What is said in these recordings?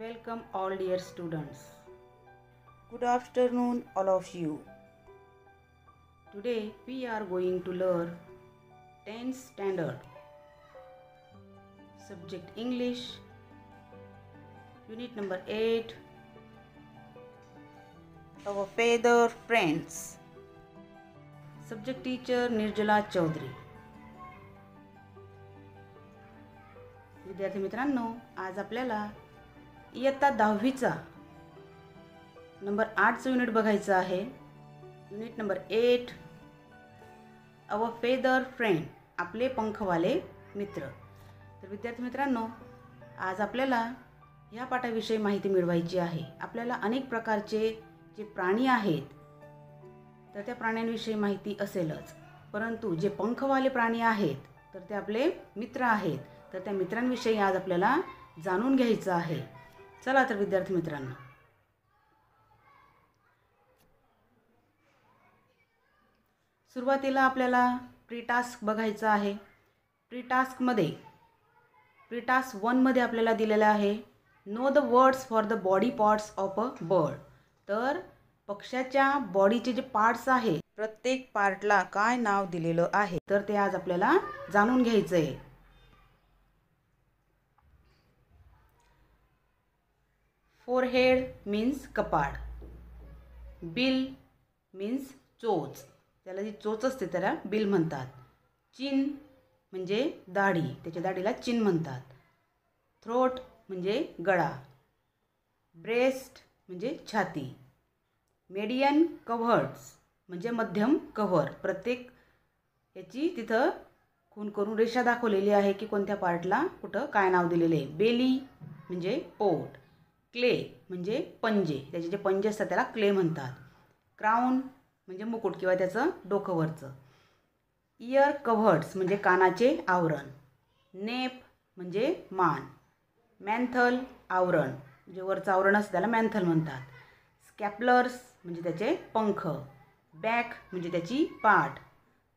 Welcome all dear students. Good afternoon all of you. Today we are going to learn 10th standard subject English unit number 8 our feather friends. Subject teacher Nirjala Chaudhary. विद्यार्थी मित्रांनो, आज आपल्याला इयत्ता 10वीचा number 8चं unit बघायचं आहे. Unit number 8 our feather friend, आपले पंखवाले मित्र. तर विद्यार्थी मित्रांनो, आज आपल्याला या पाठाविषयी माहिती मिळवायची आहे. आपल्याला अनेक प्रकारचे जे प्राणी आहेत तर त्या प्राण्यांविषयी माहिती असेलच, परंतु जे पंखवाले प्राणी आहेत तर ते आपले मित्र आहेत. तर त्या मित्रांविषयी आज आपल्याला जाणून घ्यायचं आहे. चला तर विद्यार्थी मित्रांनो, सुरुवातीला आपल्याला प्री टास्क बघायचं आहे. प्री टास्क 1 मध्ये आपल्याला दिलेलं आहे know the words for the body parts of a bird. तर पक्ष्याच्या बॉडीचे जे पार्ट्स आहेत, प्रत्येक पार्टला काय नाव दिलेलं आहे तर ते आज आपल्याला जाणून घ्यायचं आहे. फोरहेड मीन्स कपाळ, बिल मीन्स चोच, त्याला जी चोच असते त्याला बिल म्हणतात. चिन म्हणजे दाढी, त्याच्या दाढीला चिन म्हणतात. थ्रोट म्हणजे गळा, ब्रेस्ट म्हणजे छाती, मेडियन कव्हर्ड्स म्हणजे मध्यम कव्हर, प्रत्येक याची तिथं खून करून रेषा दाखवलेली आहे की कोणत्या पार्टला कुठं काय नाव दिलेले आहे. बेली म्हणजे पोट, क्ले म्हणजे पंजे, त्याचे जे पंजे असतात त्याला क्ले म्हणतात. क्राऊन म्हणजे मुकुट किंवा त्याचं डोकंवरचं. इयर कव्हर्ड्स म्हणजे कानाचे आवरण, नेप म्हणजे मान, मॅन्थल आवरण, जे वरचं आवरण असतं त्याला मॅन्थल म्हणतात. स्कॅपलर्स म्हणजे त्याचे पंख, बॅक म्हणजे त्याची पाठ,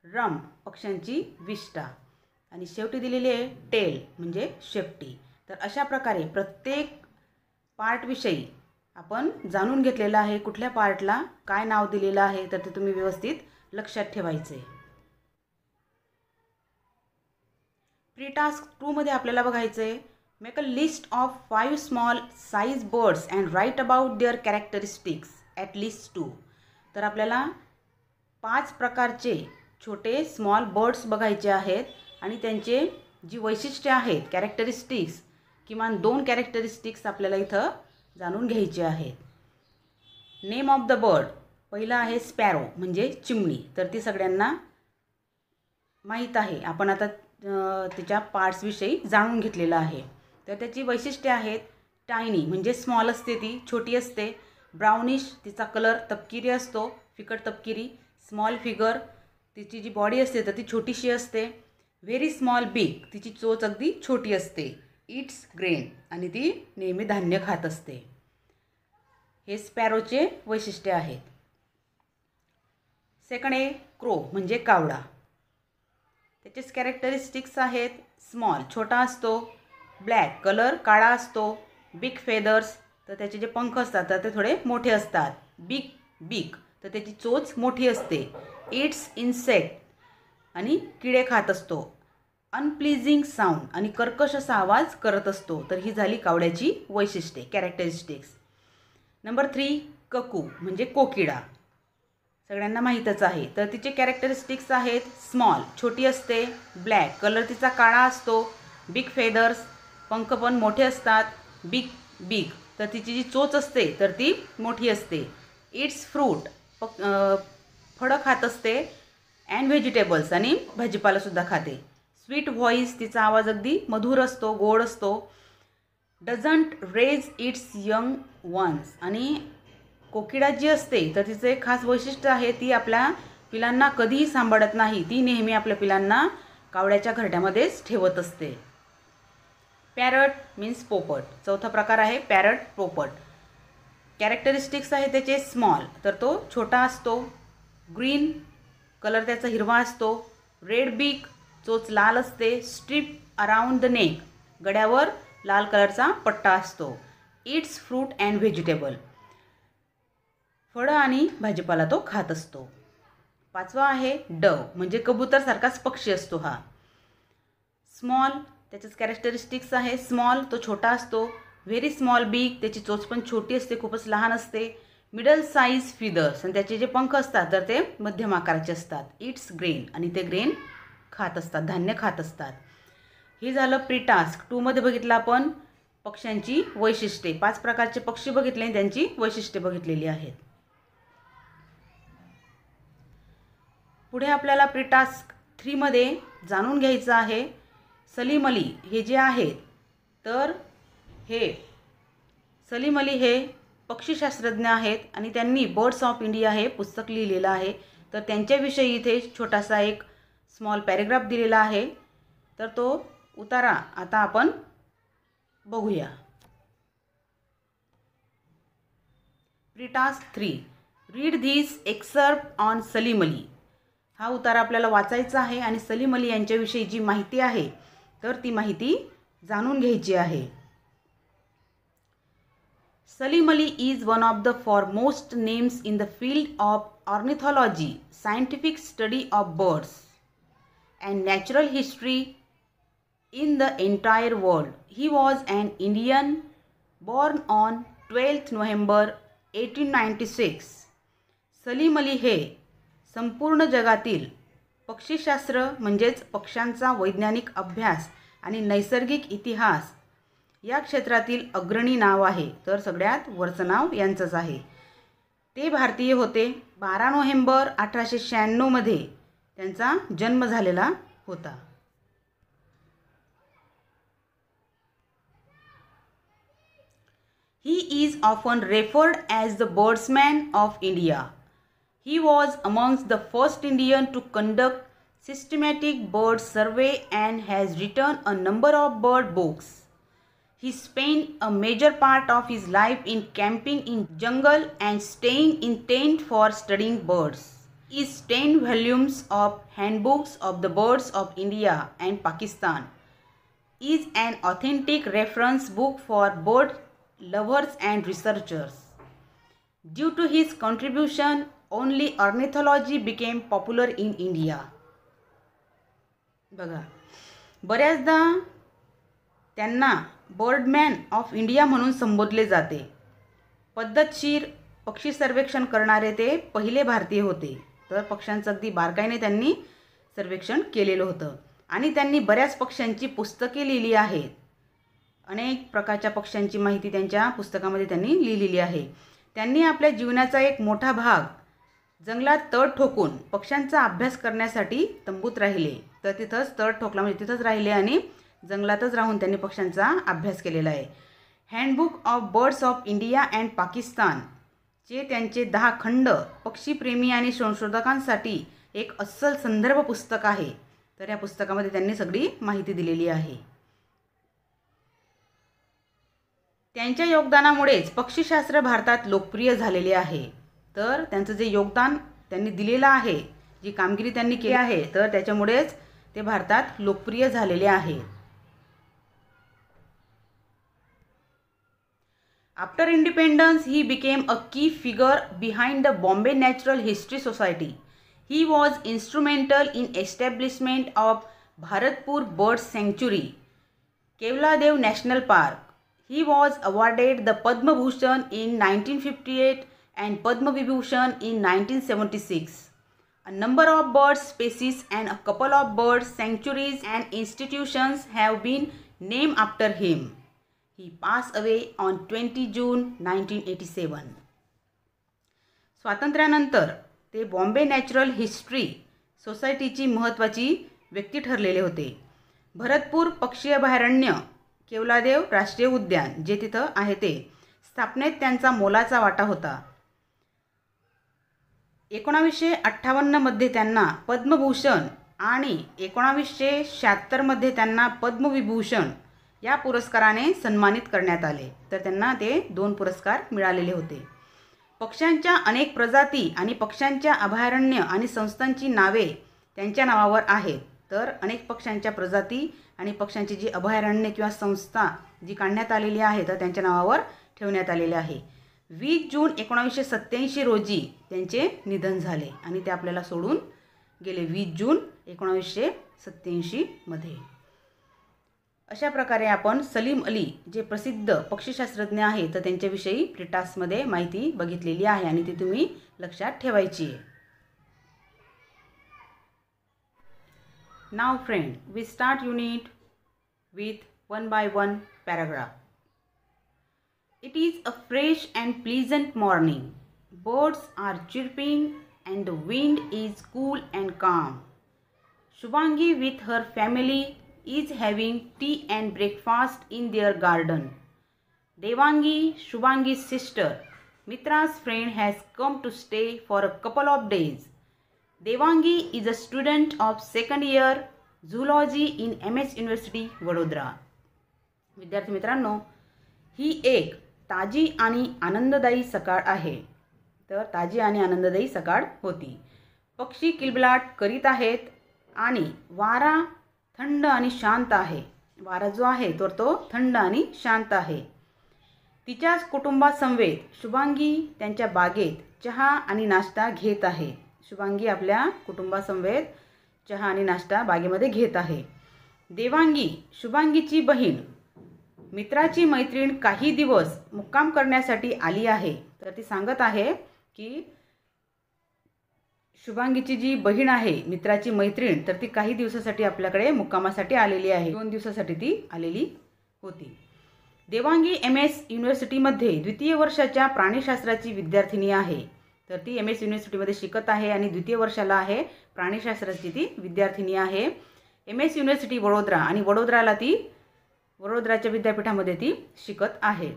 रम्प पक्ष्यांची विष्ठा आणि शेवटी दिलेली आहे टेल म्हणजे शेपटी. तर अशा प्रकारे प्रत्येक पार्टविषयी आपण जाणून घेतलेलं आहे. कुठल्या पार्टला काय नाव दिलेलं आहे तर ते तुम्ही व्यवस्थित लक्षात ठेवायचे. प्री टास्क 2 मध्ये आपल्याला बघायचं आहे make a list of 5 small size birds and write about their characteristics at least 2. तर आपल्याला 5 प्रकारचे छोटे स्मॉल बर्ड्स बघायचे आहेत आणि त्यांचे जी वैशिष्ट्ये आहेत कॅरेक्टरिस्टिक्स, किमान 2 कॅरेक्टरिस्टिक्स आपल्याला इथं जाणून घ्यायचे आहेत. नेम ऑफ द बर्ड, पहिला आहे स्पॅरो म्हणजे चिमणी, तर ती सगळ्यांना माहीत आहे. आपण आता तिच्या पार्ट्सविषयी जाणून घेतलेलं आहे. तर त्याची वैशिष्ट्ये आहेत टायनी म्हणजे स्मॉल असते, ती छोटी असते. ब्राउनिश तिचा कलर तपकिरी असतो, फिकट तपकिरी. स्मॉल फिगर, तिची जी बॉडी असते तर ती छोटीशी असते. व्हेरी स्मॉल बीक, तिची चोच अगदी छोटी असते. इट्स ग्रेन आणि ती नेहमी धान्य खात असते. हे स्पॅरोचे वैशिष्ट्य आहेत. सेकंड आहे क्रो म्हणजे कावळा. त्याचेच कॅरेक्टरिस्टिक्स आहेत स्मॉल छोटा असतो, ब्लॅक कलर काळा असतो, बिग फेदर्स तर त्याचे जे पंख असतात तर ते थोडे मोठे असतात. बिग तर त्याची चोच मोठी असते. इट्स इन्सेक्ट आणि किडे खात असतो. अनप्लीजिंग साऊंड आणि कर्कश असा आवाज करत असतो. तर ही झाली कावड्याची वैशिष्ट्ये कॅरेक्टरिस्टिक्स. नंबर 3 ककू म्हणजे कोकिडा, सगळ्यांना माहीतच आहे. तर तिचे कॅरेक्टरिस्टिक्स आहेत स्मॉल छोटी असते, ब्लॅक कलर तिचा काळा असतो, बिग फेदर्स पंख पण मोठे असतात, बिग तर तिची जी चोच असते तर ती मोठी असते. इट्स फ्रूट फळं खात असते, अँड व्हेजिटेबल्स आणि भाजीपालासुद्धा खाते. स्वीट व्हॉईस तिचा आवाज अगदी मधुर असतो, गोड असतो. Doesn't raise its young ones आणि कोकिडा जी असते तर तिचं एक खास वैशिष्ट्य आहे, ती आपल्या पिलांना कधीही सांभाळत नाही, ती नेहमी आपल्या पिलांना कावड्याच्या घरट्यामध्येच ठेवत असते. पॅरट मीन्स पोपट, चौथा प्रकार आहे पॅरट पोपट. कॅरेक्टरिस्टिक्स आहे त्याचे स्मॉल तर तो छोटा असतो, ग्रीन कलर त्याचा हिरवा असतो, रेड बीक चोच लाल असते, स्ट्रिप अराउंड द नेक गड्यावर लाल कलरचा पट्टा असतो. इट्स फ्रूट अँड व्हेजिटेबल, फळं आणि भाजीपाला तो खात असतो. 5वा आहे डव, म्हणजे कबूतरसारखाच पक्षी असतो हा. स्मॉल, त्याच्याच कॅरेक्टरिस्टिक्स आहे. स्मॉल, तो छोटा असतो. व्हेरी स्मॉल बीक, त्याची चोच पण छोटी असते, खूपच लहान असते. मिडल साईज फिदर्स, आणि त्याचे जे पंख असतात तर ते मध्यम आकाराचे असतात. इट्स ग्रेन, आणि ते ग्रेन खात असतात, धान्य खात असतात. हे झालं प्री टास्क. 2 मध्ये बघितलं आपण पक्ष्यांची वैशिष्ट्ये. 5 प्रकारचे पक्षी बघितले आणि त्यांची वैशिष्ट्ये बघितलेली आहेत. पुढे आपल्याला प्री टास्क 3 मध्ये जाणून घ्यायचं आहे सलीम अली हे जे आहेत, तर हे सलीम अली हे पक्षीशास्त्रज्ञ आहेत आणि त्यांनी बर्ड्स ऑफ इंडिया हे पुस्तक लिहिलेलं आहे. तर त्यांच्याविषयी इथे छोटासा एक स्मॉल पॅरेग्राफ दिलेला आहे. तर तो उतारा आता आपण बघूया. Pre task 3, read this excerpt on Salim Ali. हा उतारा आपल्याला वाचायचा आहे आणि सलीम अली यांच्याविषयी जी माहिती आहे तर ती माहिती जाणून घ्यायची आहे. Salim Ali is one of the foremost names in the field of ornithology, scientific study of birds, and natural history in the entire world. He was an Indian born on 12th November 1896. Salim Ali हे संपूर्ण जगातील पक्षीशास्त्र म्हणजेच पक्ष्यांचा वैज्ञानिक अभ्यास आणि नैसर्गिक इतिहास या क्षेत्रातील अग्रणी नाव आहे. तर सगळ्यात वरचं नाव यांचंच आहे. ते भारतीय होते. 12 नोव्हेंबर 1896 मध्ये त्यांचा जन्म झालेला होता. He is often referred as the birdsman of India. He was amongst the first Indian to conduct systematic bird survey and has written a number of bird books. He spent a major part of his life in camping in jungle and staying in tent for studying birds. His 10 volumes of handbooks of the birds of India and Pakistan is an authentic reference book for bird lovers and researchers. Due to his contribution, only ornithology became popular in India. बघा, बऱ्याचदा त्यांना Birdman of India म्हणून संबोधले जाते. पद्धतशीर पक्षी सर्वेक्षण करणारे ते पहिले भारतीय होते. तर पक्ष्यांचं अगदी बारकाईने त्यांनी सर्वेक्षण केलेलं होतं आणि त्यांनी बऱ्याच पक्ष्यांची पुस्तके लिहिली आहेत. अनेक प्रकारच्या पक्ष्यांची माहिती त्यांच्या पुस्तकामध्ये त्यांनी लिहिलेली आहे. त्यांनी आपल्या जीवनाचा एक मोठा भाग जंगलात तळ ठोकून पक्ष्यांचा अभ्यास करण्यासाठी तंबूत राहिले. तर तिथंच तळ ठोकला म्हणजे तिथंच राहिले आणि जंगलातच राहून त्यांनी पक्ष्यांचा अभ्यास केलेला आहे. Handbook of birds of India and पाकिस्तानचे त्यांचे 10 खंड पक्षीप्रेमी आणि संशोधकांसाठी एक अस्सल संदर्भ पुस्तक आहे. तर या पुस्तकामध्ये त्यांनी सगळी माहिती दिलेली आहे. त्यांच्या योगदानामुळेच पक्षीशास्त्र भारतात लोकप्रिय झालेले आहे. तर त्यांचं जे योगदान त्यांनी दिलेलं आहे, जी कामगिरी त्यांनी केली आहे, तर त्याच्यामुळेच ते भारतात लोकप्रिय झालेले आहे. After independence, he became a key figure behind the Bombay Natural History Society. He was instrumental in establishment of Bharatpur Bird Sanctuary, Kevladev National Park. He was awarded the Padma Bhushan in 1958 and Padma Vibhushan in 1976. A number of bird species and a couple of bird sanctuaries and institutions have been named after him. He passed away on 20 June 1987. स्वातंत्र्यानंतर ते Bombay natural history सोसायटीची महत्त्वाची व्यक्ती ठरलेले होते. भरतपूर पक्षी अभयारण्य, केवलादेव राष्ट्रीय उद्यान जे तिथं आहे ते स्थापनेत त्यांचा मोलाचा वाटा होता. 1958 मध्ये त्यांना पद्मभूषण आणि 1976 मध्ये त्यांना पद्मविभूषण या पुरस्काराने सन्मानित करण्यात आले. तर त्यांना ते 2 पुरस्कार मिळालेले होते. पक्ष्यांच्या अनेक प्रजाती आणि पक्ष्यांच्या अभयारण्य आणि संस्थांची नावे त्यांच्या नावावर आहेत. तर अनेक पक्ष्यांच्या प्रजाती आणि पक्ष्यांची जी अभयारण्य किंवा संस्था जी काढण्यात आलेली आहे तर त्यांच्या नावावर ठेवण्यात आलेले आहे. 20 जून 1987 रोजी त्यांचे निधन झाले आणि ते आपल्याला सोडून गेले 20 जून 1987 मध्ये. अशा प्रकारे आपण सलीम अली जे प्रसिद्ध पक्षीशास्त्रज्ञ आहेत तर त्यांच्याविषयी प्रीटासमध्ये माहिती बघितलेली आहे आणि ती तुम्ही लक्षात ठेवायची आहे. Now friend, we start unit with 1 by 1 paragraph. It is a fresh and pleasant morning. Birds are chirping and the wind is cool and calm. Shubhangi with her family is having tea and breakfast in their garden. Devangi, Shubhangi's sister, Mitra's friend, has come to stay for a couple of days. Devangi is a student of second year zoology in MS university Vadodara. विद्यार्थी मित्रांनो, ही एक ताजी आणि आनंददायी सकाळ आहे. तर ताजी आणि आनंददायी सकाळ होती. पक्षी किलबिलाट करीत आहेत आणि वारा थंड आणि शांत आहे. वारा जो आहे तर तो थंड आणि शांत आहे. तिच्याच कुटुंबासमवेत शुभांगी त्यांच्या बागेत चहा आणि नाश्ता घेत आहे. शुभांगी आपल्या कुटुंबासमवेत चहा आणि नाश्ता बागेमध्ये घेत आहे. देवांगी, शुभांगीची बहीण, मित्राची मैत्रीण काही दिवस मुक्काम करण्यासाठी आली आहे. तर ती सांगत आहे की शुभांगीची जी बहीण आहे, मित्राची मैत्रीण, तर ती काही दिवसासाठी आपल्याकडे मुक्कामासाठी आलेली आहे. 2 दिवसासाठी ती आलेली होती. देवांगी MS युनिव्हर्सिटीमध्ये द्वितीय वर्षाच्या प्राणीशास्त्राची विद्यार्थिनी आहे. तर ती MS युनिव्हर्सिटीमध्ये शिकत आहे आणि द्वितीय वर्षाला आहे. प्राणीशास्त्राची ती विद्यार्थिनी आहे. MS युनिव्हर्सिटी वडोदरा आणि वडोदराच्या विद्यापीठामध्ये ती शिकत आहे.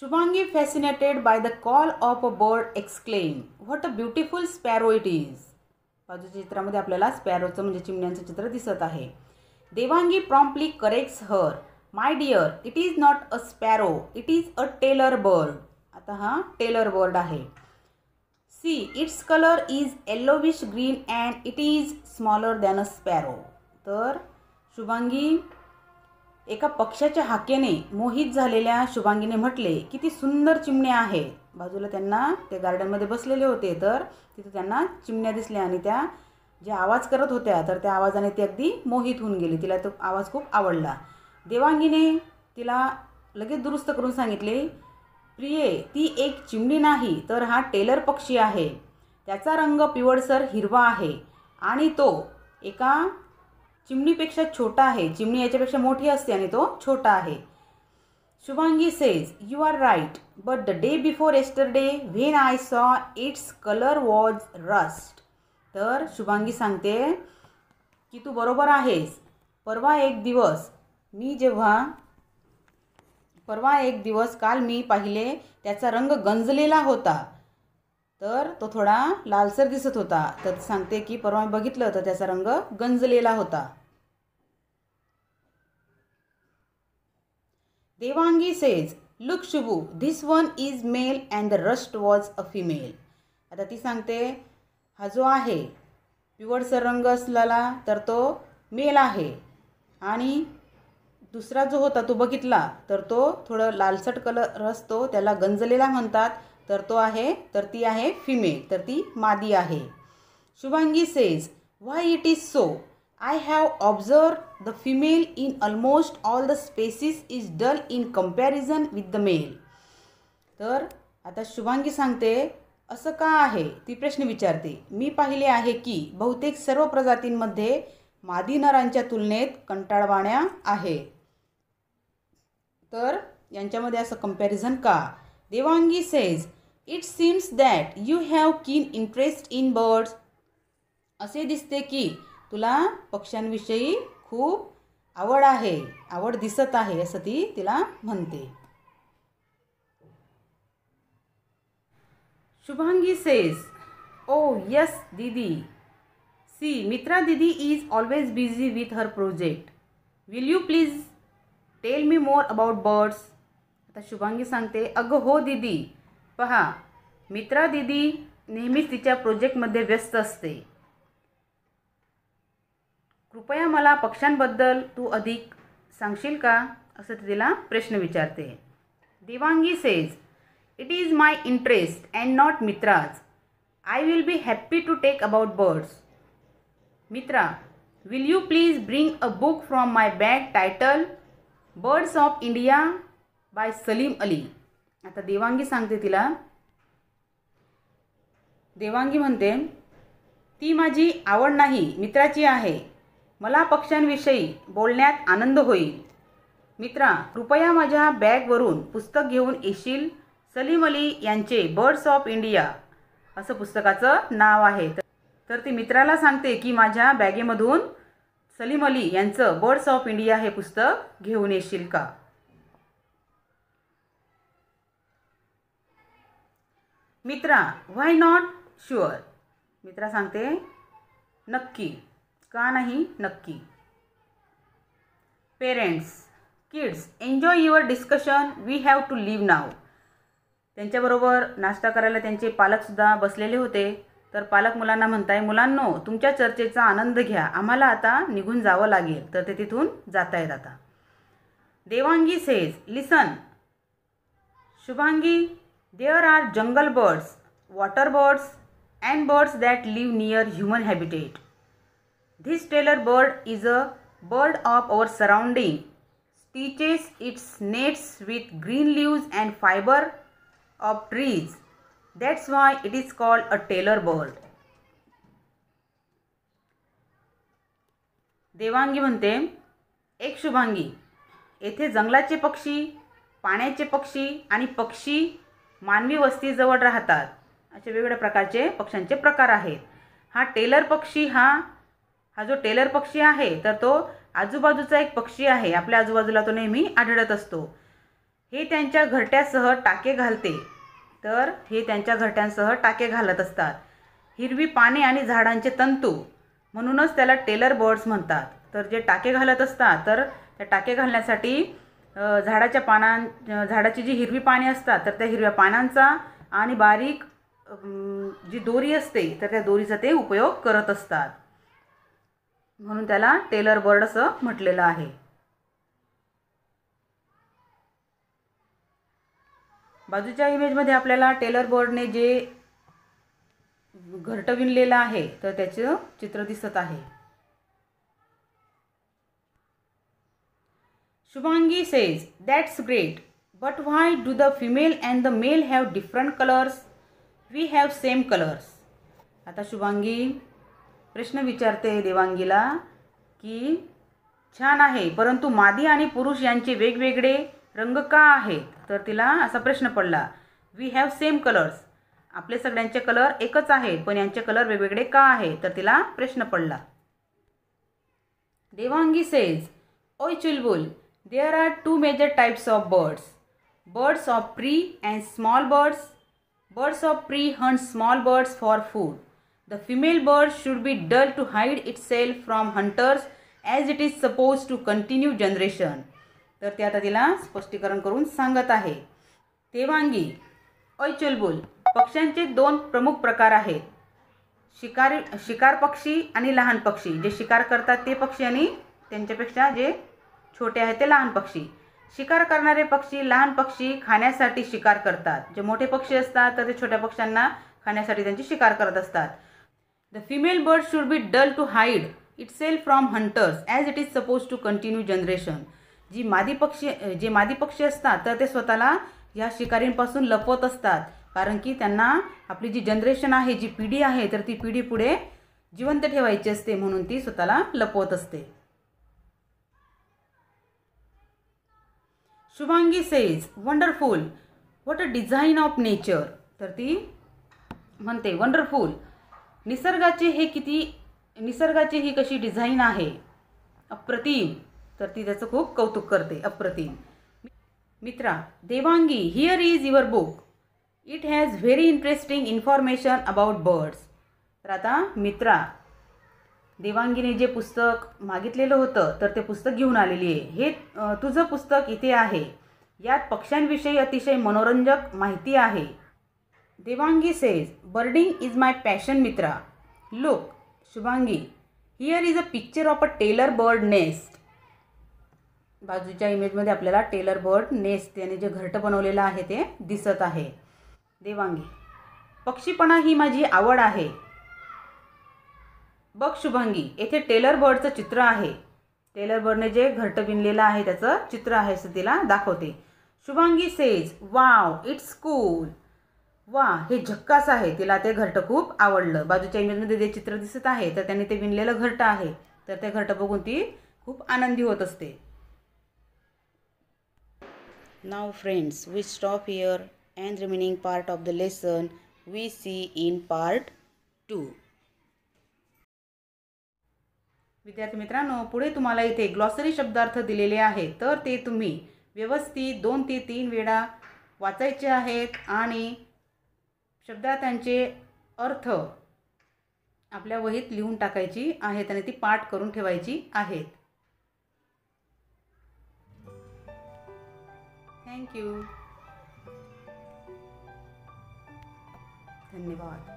Shubhangi, fascinated by the call of a bird, exclaim, what a beautiful sparrow it is. बाजूच्या चित्रामध्ये आपल्याला स्पॅरोचं म्हणजे चिमण्यांचं चित्र दिसत आहे. Devangi promptly corrects her, my dear, it is not a sparrow, it is a tailor bird. आता हा टेलर बर्ड आहे. See, its colour is yellowish green and it is smaller than a sparrow. तर शुभांगी एका पक्षाच्या हाकेने मोहित झालेल्या शुभांगीने म्हटले, किती सुंदर चिमण्या आहेत. बाजूला त्यांना ते गार्डनमध्ये बसलेले होते तर तिथे त्यांना चिमण्या दिसल्या आणि त्या जे आवाज करत होत्या तर त्या आवाजाने ती अगदी मोहित होऊन गेली. तिला तो आवाज खूप आवडला. देवांगीने तिला लगेच दुरुस्त करून सांगितले, प्रिये, ती एक चिमणी नाही तर हा टेलर पक्षी आहे. त्याचा रंग पिवळसर हिरवा आहे आणि तो एका चिमणीपेक्षा छोटा आहे. चिमणी याच्यापेक्षा मोठी असते आणि तो छोटा आहे. Shubhangi says, you are right, but the day before yesterday when I saw its colour was rust. तर शुभांगी सांगते की तू बरोबर आहेस. परवा एक दिवस काल मी पाहिले त्याचा रंग गंजलेला होता. तर तो थोडा लालसर दिसत होता. तर सांगते की परवा बघितलं तर त्याचा रंग गंजलेला होता. Devangi says, look Shubhu, this one is male and the rust was a female. आता ती सांगते हा जो आहे पिवळसर रंग असलेला तर तो मेल आहे आणि दुसरा जो होता तो बघितला तर तो थोडं लालसट कलर असतो त्याला गंजलेला म्हणतात. तर ती आहे फिमेल, तर ती मादी आहे. Shubhangi says, why it is so, I have observe the female in almost all the species is dull in comparison with the male. तर आता शुभांगी सांगते असं का आहे, ती प्रश्न विचारते. मी पाहिले आहे की बहुतेक सर्व प्रजातींमध्ये मादी नरांच्या तुलनेत कंटाळवाण्या आहेत. तर यांच्यामध्ये असं कंपॅरिझन का. Devangi says, it seems that you have keen interest in birds. असे दिसते की तुला पक्ष्यांविषयी खूप आवड दिसत आहे असं ती तिला म्हणते. शुभांगी सेज, ओ यस दीदी, सी मित्रा दीदी is always busy with her project, will you please tell me more about birds. आता शुभांगी सांगते, अगं हो दीदी, पहा मित्रा दीदी नेहमीच तिच्या प्रोजेक्टमध्ये व्यस्त असते. कृपया मला पक्ष्यांबद्दल तू अधिक सांगशील का, असं ती तिला प्रश्न विचारते. Devangi says, it is my interest and not Mitra's. I will be happy to take about birds. Mitra, will you please bring a book from my bag title birds of India by Salim Ali. आता देवांगी सांगते तिला, देवांगी म्हणते, ती माझी आवड नाही, मित्राची आहे. मला पक्ष्यांविषयी बोलण्यात आनंद होईल. मित्रा, कृपया माझ्या बॅगवरून पुस्तक घेऊन येशील. सलीम अली यांचे बर्ड्स ऑफ इंडिया असं पुस्तकाचं नाव आहे. तर ती मित्राला सांगते की माझ्या बॅगेमधून सलीम अली यांचं बर्ड्स ऑफ इंडिया हे पुस्तक घेऊन येशील का. मित्रा, व्हाय नॉट, शुअर. मित्रा सांगते, नक्की, का नाही, नक्की. Parents, kids, enjoy your discussion, we have to leave now. त्यांच्याबरोबर नाश्ता करायला त्यांचे पालकसुद्धा बसलेले होते. तर पालक मुलांना म्हणताय, मुलांनो, तुमच्या चर्चेचा आनंद घ्या, आम्हाला आता निघून जावं लागेल. तर ते तिथून जात आहेत आता. Devangi says, listen. Shubhangi, there are jungle birds, water birds and birds that live near human habitat. This tailor bird is a bird of our surrounding, stitches its nets with green leaves and fiber of trees. That's why it is called a tailor bird. Devangi म्हणते, एक शुभांगी, येथे जंगलाचे पक्षी, पाण्याचे पक्षी आणि पक्षी मानवी वस्तीजवळ राहतात. असे वेगवेगळ्या प्रकारचे पक्ष्यांचे प्रकार आहेत. हा टेलर पक्षी हा जो टेलर पक्षी आहे तर तो आजूबाजूचा एक पक्षी आहे. आपल्या आजूबाजूला तो नेहमी आढळत असतो. हे त्यांच्या घरट्यासह टाके घालते. तर हे त्यांच्या घरट्यांसह टाके घालत असतात. हिरवी पाने आणि झाडांचे तंतू, म्हणूनच त्याला टेलर बर्ड्स म्हणतात. तर जे टाके घालत असतात, तर त्या टाके घालण्यासाठी झाडाची जी हिरवी पाने असतात, तर त्या हिरव्या पानांचा आणि बारीक जी दोरी असते, तर त्या दोरीचा ते उपयोग करत असतात. म्हणून त्याला टेलर बर्ड असं म्हटलेलं आहे. बाजूच्या इमेजमध्ये आपल्याला टेलर बर्डने जे घरटं विणलेलं आहे तर त्याचं चित्र दिसत आहे. Shubhangi says, that's great, but why do the female and the male have different colours? We have same colours. आता शुभांगी प्रश्न विचारते देवांगीला की छान आहे, परंतु मादी आणि पुरुष यांचे वेगवेगळे रंग का आहेत? तर तिला असा प्रश्न पडला. वी हॅव सेम कलर्स, आपले सगळ्यांचे कलर एकच आहेत, पण यांचे कलर वेगवेगळे का आहेत? तर तिला प्रश्न पडला. देवांगी सेज, ओय Chulbul, there are two major types of birds, birds of prey and small birds. Birds of prey hunt small birds for food. The female bird should be dull to hide itself from hunters as it is supposed to continue generation. तर ते आता तिला स्पष्टीकरण करून सांगत आहे. देवांगी, ओय चुलबुल, पक्ष्यांचे दोन प्रमुख प्रकार आहेत. शिकार पक्षी आणि लहान पक्षी. जे शिकार करतात ते पक्षी आणि त्यांच्यापेक्षा जे छोटे आहेत ते लहान पक्षी. शिकार करणारे पक्षी लहान पक्षी खाण्यासाठी शिकार करतात. जे मोठे पक्षी असतात तर ते छोट्या पक्ष्यांना खाण्यासाठी त्यांची शिकार करत असतात. The female bird should be dull to hide itself from hunters as it is suppose to continue generation. जे मादी पक्षी असतात तर ते स्वतःला या शिकारींपासून लपवत असतात, कारण की त्यांना आपली जी जनरेशन आहे, जी पिढी आहे, तर ती पिढी पुढे जिवंत ठेवायची असते, म्हणून ती स्वतःला लपवत असते. Shubhangi says, wonderful, what a design of nature. तर ती म्हणते, वंडरफुल, निसर्गाची ही कशी डिझाईन आहे, अप्रतिम. तर ती त्याचं खूप कौतुक करते, अप्रतिम. मित्रा, Devangi, here is your book, it has very interesting information about birds. तर आता मित्रा, देवांगीने जे पुस्तक मागितलेलं होतं तर ते पुस्तक घेऊन आलेली आहे. हे तुझं पुस्तक इथे आहे. यात पक्ष्यांविषयी अतिशय मनोरंजक माहिती आहे. Devangi says, birding is my passion Mitra. Look Shubhangi, here is a picture of a tailor bird nest. बाजूच्या इमेजमध्ये आपल्याला टेलर बर्ड नेस्ट त्याने जे घरटं बनवलेलं आहे ते दिसत आहे. देवांगी, पक्षीपणा ही माझी आवड आहे. बघ शुभांगी, येथे टेलर बर्डचं चित्र आहे. टेलर बर्डने जे घरटं विणलेलं आहे त्याचं चित्र आहे असं तिला दाखवते. Shubhangi says, wow it's cool. वा, हे झक्कास आहे. तिला ते घरटं खूप आवडलं. बाजूच्या इमेजमध्ये जे चित्र दिसत आहे तर त्याने ते विणलेलं घरटं आहे. तर ते घरटं बघून ती खूप आनंदी होत असते. Now friends, we stop here and remaining part of the lesson we see in part 2. विद्यार्थी मित्रांनो, पुढे तुम्हाला इथे ग्लॉसरी शब्दार्थ दिलेले आहेत. तर ते तुम्ही व्यवस्थित 2 ते 3 वेळा वाचायचे आहेत आणि शब्दार्थांचे अर्थ आपल्या वहीत लिहून टाकायची आहेत आणि ती पाठ करून ठेवायची आहेत. थँक्यू. धन्यवाद.